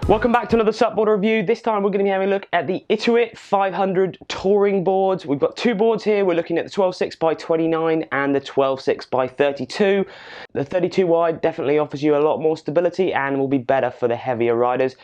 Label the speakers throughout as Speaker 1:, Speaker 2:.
Speaker 1: Welcome back to another SUPboarder review. This time we're going to be having a look at the Itiwit 500 touring boards. We've got two boards here. We're looking at the 12.6 by 29 and the 12.6 by 32. The 32 wide definitely offers you a lot more stability and will be better for the heavier riders.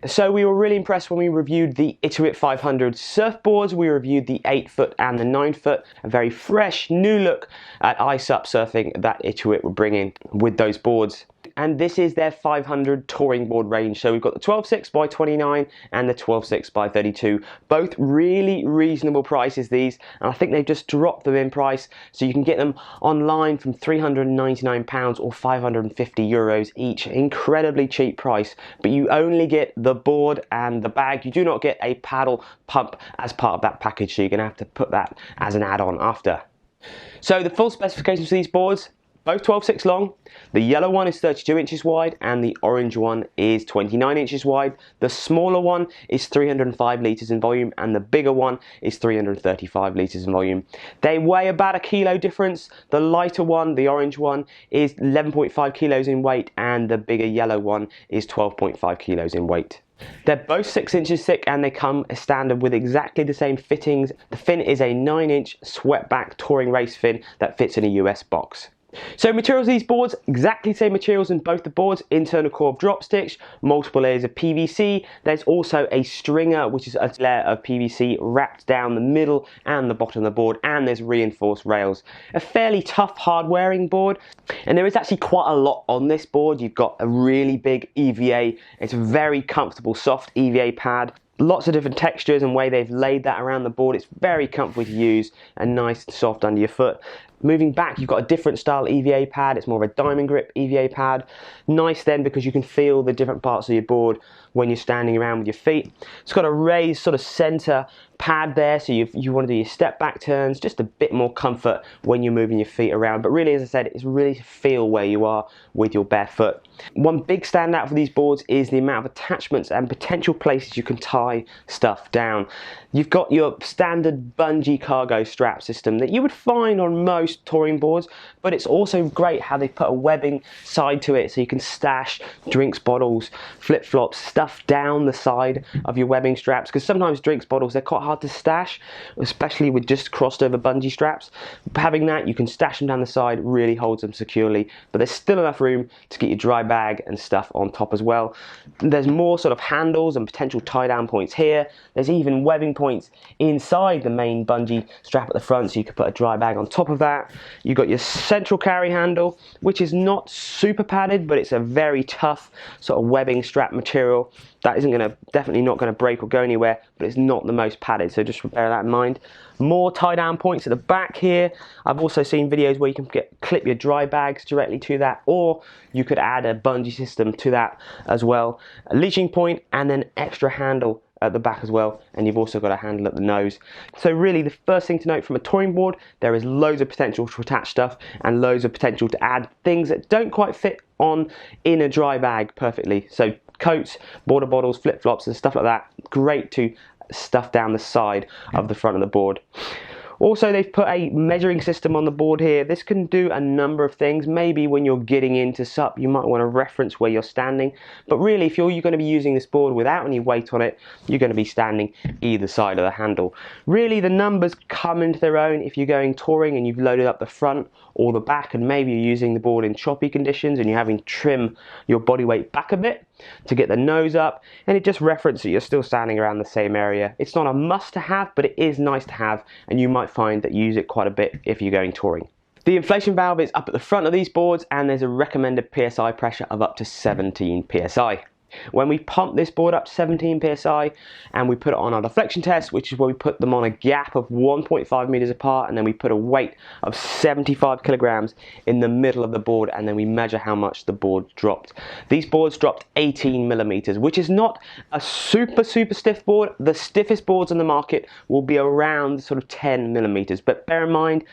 Speaker 1: So we were really impressed when we reviewed the Itiwit 500 surfboards. We reviewed the 8-foot and the 9-foot, a very fresh new look at iSUP surfing that Itiwit were bringing with those boards. And this is their 500 touring board range. So we've got the 12.6 by 29 and the 12.6 by 32. Both really reasonable prices, these, and I think they've just dropped them in price. So you can get them online from £399 or €550 each. Incredibly cheap price, but you only get the board and the bag. You do not get a paddle pump as part of that package, so you're going to have to put that as an add-on after. So the full specifications for these boards: both 12.6 long. The yellow one is 32 inches wide and the orange one is 29 inches wide. The smaller one is 305 litres in volume and the bigger one is 335 litres in volume. They weigh about a kilo difference. The lighter one, the orange one, is 11.5 kilos in weight and the bigger yellow one is 12.5 kilos in weight. They're both 6 inches thick and they come as standard with exactly the same fittings. The fin is a 9-inch swept-back touring race fin that fits in a US box. So materials of these boards, exactly the same materials in both the boards: internal core of drop stitch, multiple layers of PVC. There's also a stringer, which is a layer of PVC wrapped down the middle and the bottom of the board, and there's reinforced rails. A fairly tough, hard wearing board, and there is actually quite a lot on this board. You've got a really big EVA. It's a very comfortable, soft EVA pad. Lots of different textures and way they've laid that around the board. It's very comfortable to use and nice and soft under your foot. Moving back, you've got a different style EVA pad. It's more of a diamond grip EVA pad. Nice then, because you can feel the different parts of your board when you're standing around with your feet. It's got a raised sort of center pad there, so you want to do your step back turns, just a bit more comfort when you're moving your feet around. But really, as I said, it's really to feel where you are with your bare foot. One big standout for these boards is the amount of attachments and potential places you can tie stuff down. You've got your standard bungee cargo strap system that you would find on most touring boards, but it's also great how they put a webbing side to it so you can stash drinks bottles, flip-flops, stuff down the side of your webbing straps, because sometimes drinks bottles, they're quite hard to stash, especially with just crossed over bungee straps. Having that, you can stash them down the side, really holds them securely, but there's still enough room to get your dry bag and stuff on top as well. There's more sort of handles and potential tie down points here. There's even webbing points inside the main bungee strap at the front, so you could put a dry bag on top of that. You've got your central carry handle, which is not super padded, but it's a very tough sort of webbing strap material that isn't definitely not going to break or go anywhere, but it's not the most padded, so just bear that in mind. More tie down points at the back here. I've also seen videos where you can clip your dry bags directly to that, or you could add a bungee system to that as well. A leaching point and then extra handle at the back as well, and you've also got a handle at the nose. So really, the first thing to note from a touring board, there is loads of potential to attach stuff and loads of potential to add things that don't quite fit on in a dry bag perfectly. So coats, water bottles, flip-flops and stuff like that, great to stuff down the side of the front of the board. Also, they've put a measuring system on the board here. This can do a number of things. Maybe when you're getting into SUP, you might want to reference where you're standing. But really, if you're going to be using this board without any weight on it, you're going to be standing either side of the handle. Really, the numbers come into their own if you're going touring and you've loaded up the front or the back, and maybe you're using the board in choppy conditions and you're having to trim your body weight back a bit to get the nose up, and it just references that you're still standing around the same area. It's not a must to have, but it is nice to have, and you might find that you use it quite a bit if you're going touring. The inflation valve is up at the front of these boards, and there's a recommended PSI pressure of up to 17 PSI. When we pump this board up to 17 PSI and we put it on our deflection test, which is where we put them on a gap of 1.5 meters apart, and then we put a weight of 75 kilograms in the middle of the board, and then we measure how much the board dropped. These boards dropped 18 millimeters, which is not a super stiff board. The stiffest boards on the market will be around sort of 10 millimeters, but bear in mind,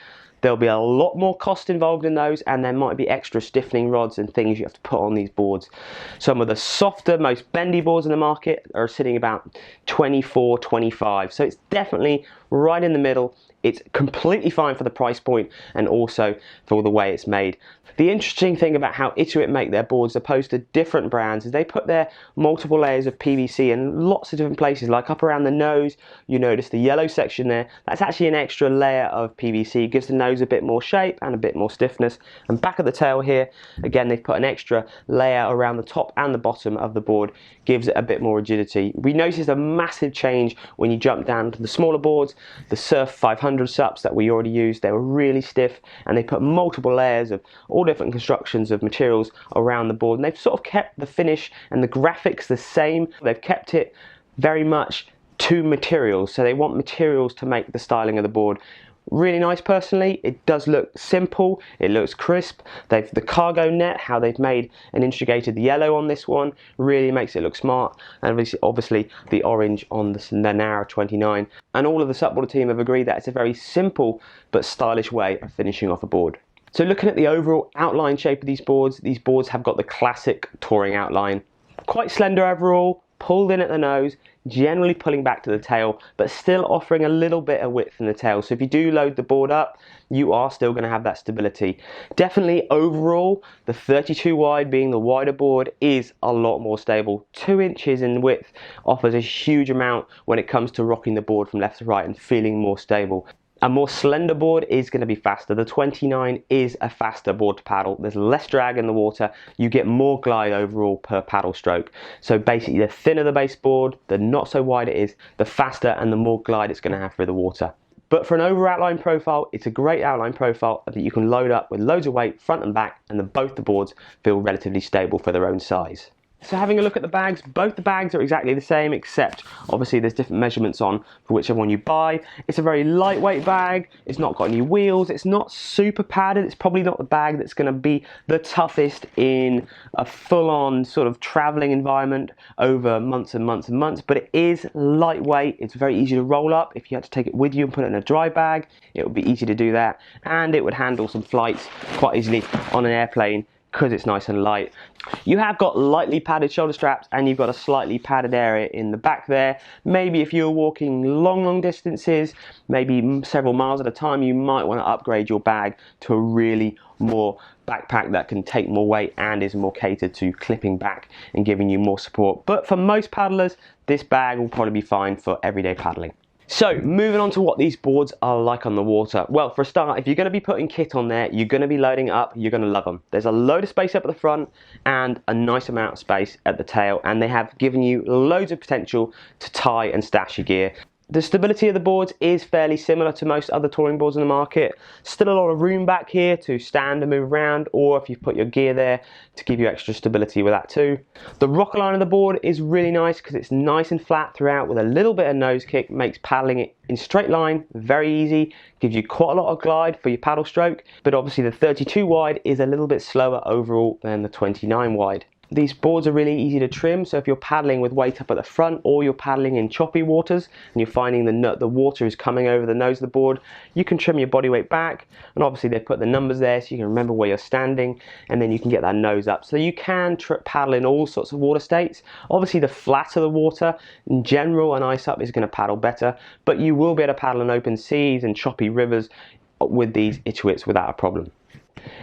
Speaker 1: There'll be a lot more cost involved in those, and there might be extra stiffening rods and things you have to put on these boards. Some of the softer, most bendy boards in the market are sitting about 24, 25. So it's definitely right in the middle. It's completely fine for the price point and also for the way it's made. The interesting thing about how Itiwit make their boards opposed to different brands is they put their multiple layers of PVC in lots of different places, like up around the nose. You notice the yellow section there. That's actually an extra layer of PVC. It gives the nose a bit more shape and a bit more stiffness. And back at the tail here, again, they've put an extra layer around the top and the bottom of the board. Gives it a bit more rigidity. We noticed a massive change when you jump down to the smaller boards. The Surf 500 SUPs that we already used, they were really stiff, and they put multiple layers of all different constructions of materials around the board, and they've sort of kept the finish and the graphics the same. They've kept it very much to materials, so they want materials to make the styling of the board really nice. Personally, it does look simple, it looks crisp. The cargo net, how they've made and integrated the yellow on this one, really makes it look smart. And obviously the orange on the Narrow 29, and all of the SUPboarder team have agreed that it's a very simple but stylish way of finishing off a board. So looking at the overall outline shape of these boards have got the classic touring outline. Quite slender overall, pulled in at the nose, generally pulling back to the tail, but still offering a little bit of width in the tail. So if you do load the board up, you are still going to have that stability. Definitely overall, the 32 wide being the wider board is a lot more stable. 2 inches in width offers a huge amount when it comes to rocking the board from left to right and feeling more stable. A more slender board is going to be faster. The 29 is a faster board to paddle. There's less drag in the water. You get more glide overall per paddle stroke. So basically, the thinner the baseboard, the not so wide it is, the faster and the more glide it's going to have through the water. But for an over outline profile, it's a great outline profile that you can load up with loads of weight front and back, and both the boards feel relatively stable for their own size. So having a look at the bags, both the bags are exactly the same, except obviously there's different measurements on for whichever one you buy. It's a very lightweight bag, it's not got any wheels, it's not super padded, it's probably not the bag that's going to be the toughest in a full-on sort of traveling environment over months and months and months, but it is lightweight, it's very easy to roll up. If you had to take it with you and put it in a dry bag, it would be easy to do that, and it would handle some flights quite easily on an airplane, because it's nice and light. You have got lightly padded shoulder straps, and you've got a slightly padded area in the back there. Maybe if you're walking long distances, maybe several miles at a time, you might want to upgrade your bag to a really more backpack that can take more weight and is more catered to clipping back and giving you more support. But for most paddlers, this bag will probably be fine for everyday paddling. So moving on to what these boards are like on the water. Well, for a start, if you're going to be putting kit on there, you're going to be loading it up, you're going to love them. There's a load of space up at the front and a nice amount of space at the tail, and they have given you loads of potential to tie and stash your gear. The stability of the boards is fairly similar to most other touring boards in the market. Still a lot of room back here to stand and move around, or if you've put your gear there to give you extra stability with that too. The rocker line of the board is really nice because it's nice and flat throughout with a little bit of nose kick, makes paddling it in straight line very easy, gives you quite a lot of glide for your paddle stroke, but obviously the 32 wide is a little bit slower overall than the 29 wide. These boards are really easy to trim, so if you're paddling with weight up at the front, or you're paddling in choppy waters and you're finding the water is coming over the nose of the board, you can trim your body weight back, and obviously they've put the numbers there so you can remember where you're standing, and then you can get that nose up. So you can paddle in all sorts of water states. Obviously the flatter the water, in general an iSUP is going to paddle better, but you will be able to paddle in open seas and choppy rivers with these Itiwits without a problem.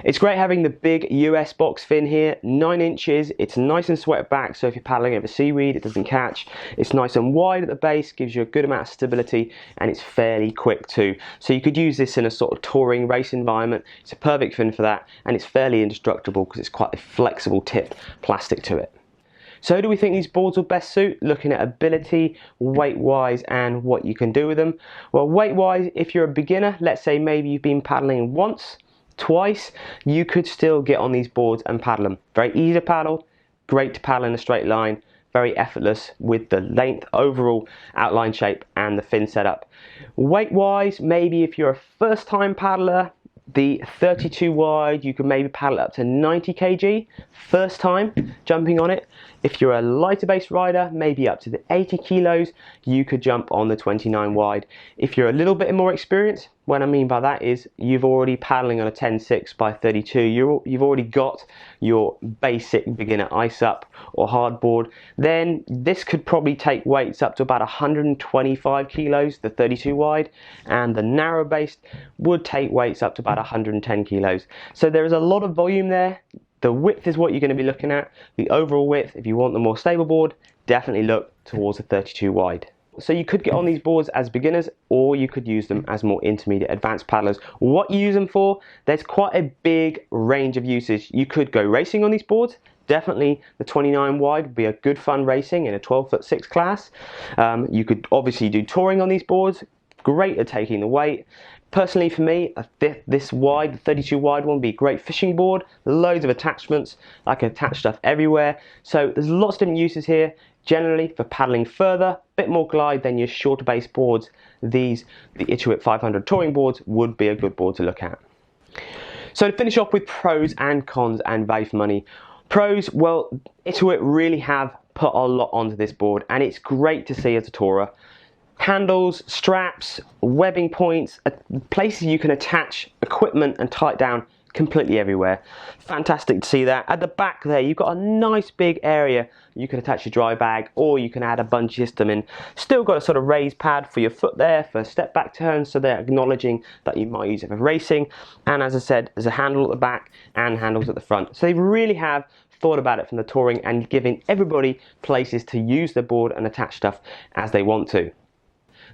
Speaker 1: It's great having the big US box fin here, 9 inches, it's nice and swept back, so if you're paddling over seaweed it doesn't catch. It's nice and wide at the base, gives you a good amount of stability, and it's fairly quick too. So you could use this in a sort of touring race environment. It's a perfect fin for that, and it's fairly indestructible because it's quite a flexible tip plastic to it. So who do we think these boards will best suit? Looking at ability, weight-wise, and what you can do with them. Well, weight-wise, if you're a beginner, let's say maybe you've been paddling once, twice, you could still get on these boards and paddle them. Very easy to paddle, great to paddle in a straight line, very effortless with the length, overall outline shape, and the fin setup. Weight wise, maybe if you're a first time paddler, the 32 wide, you can maybe paddle up to 90 kg first time jumping on it. If you're a lighter based rider, maybe up to the 80 kilos, you could jump on the 29 wide. If you're a little bit more experienced, what I mean by that is you've already paddling on a 10.6 by 32, you've already got your basic beginner iSUP or hardboard, then this could probably take weights up to about 125 kilos, the 32 wide, and the narrow based would take weights up to about 110 kilos. So there is a lot of volume there. The width is what you're going to be looking at. The overall width, if you want the more stable board, definitely look towards the 32 wide. So you could get on these boards as beginners, or you could use them as more intermediate advanced paddlers. What you use them for, there's quite a big range of uses. You could go racing on these boards. Definitely the 29 wide would be a good fun racing in a 12'6" class. You could obviously do touring on these boards. Great at taking the weight. Personally for me, this wide, the 32 wide one would be a great fishing board. Loads of attachments. I can attach stuff everywhere. So there's lots of different uses here. Generally for paddling further, a bit more glide than your shorter base boards, the Itiwit 500 touring boards would be a good board to look at. So to finish off with pros and cons and value for money. Pros, well, Itiwit really have put a lot onto this board, and it's great to see as a tourer. Handles, straps, webbing points, places you can attach equipment and tie it down completely everywhere. Fantastic to see that. At the back there, you've got a nice big area. You can attach your dry bag, or you can add a bungee system in. Still got a sort of raised pad for your foot there for step back turns, so they're acknowledging that you might use it for racing. And as I said, there's a handle at the back and handles at the front. So they really have thought about it from the touring and giving everybody places to use their board and attach stuff as they want to.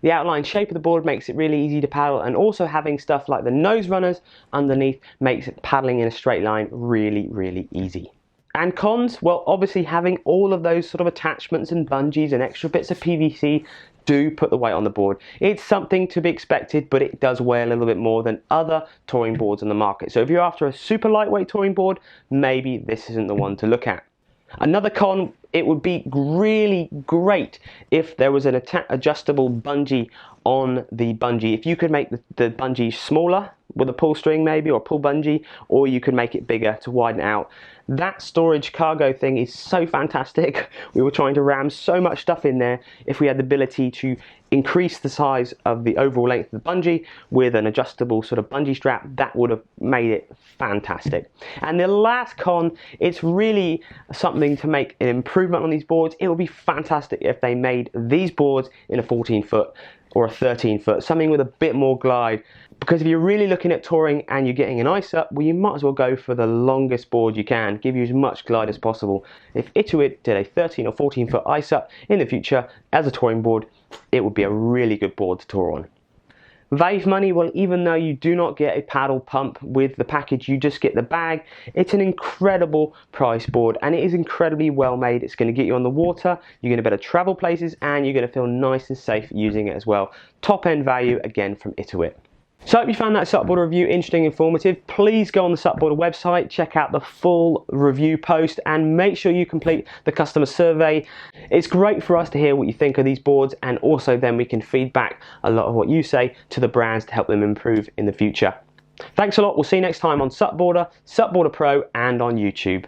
Speaker 1: The outline shape of the board makes it really easy to paddle, and also having stuff like the nose runners underneath makes paddling in a straight line really, really easy. And cons, well, obviously having all of those sort of attachments and bungees and extra bits of PVC do put the weight on the board. It's something to be expected, but it does weigh a little bit more than other touring boards on the market. So if you're after a super lightweight touring board, maybe this isn't the one to look at. Another con, it would be really great if there was an adjustable bungee on the bungee. If you could make the bungee smaller with a pull string maybe, or a pull bungee, or you could make it bigger to widen out. That storage cargo thing is so fantastic. We were trying to ram so much stuff in there. If we had the ability to increase the size of the overall length of the bungee with an adjustable sort of bungee strap, that would have made it fantastic. And the last con, it's really something to make an improvement on these boards. It would be fantastic if they made these boards in a 14-foot or a 13-foot, something with a bit more glide. Because if you're really looking at touring and you're getting an iSUP, well, you might as well go for the longest board you can, give you as much glide as possible. If Itiwit did a 13 or 14-foot iSUP in the future as a touring board, it would be a really good board to tour on. Value for money, well, even though you do not get a paddle pump with the package, you just get the bag. It's an incredible price board, and it is incredibly well made. It's going to get you on the water, you're going to be able to travel places, and you're going to feel nice and safe using it as well. Top end value, again, from Itiwit. So I hope you found that SUPboarder review interesting and informative. Please go on the SUPboarder website, check out the full review post, and make sure you complete the customer survey. It's great for us to hear what you think of these boards, and also then we can feed back a lot of what you say to the brands to help them improve in the future. Thanks a lot. We'll see you next time on SUPboarder, SUPboarder Pro, and on YouTube.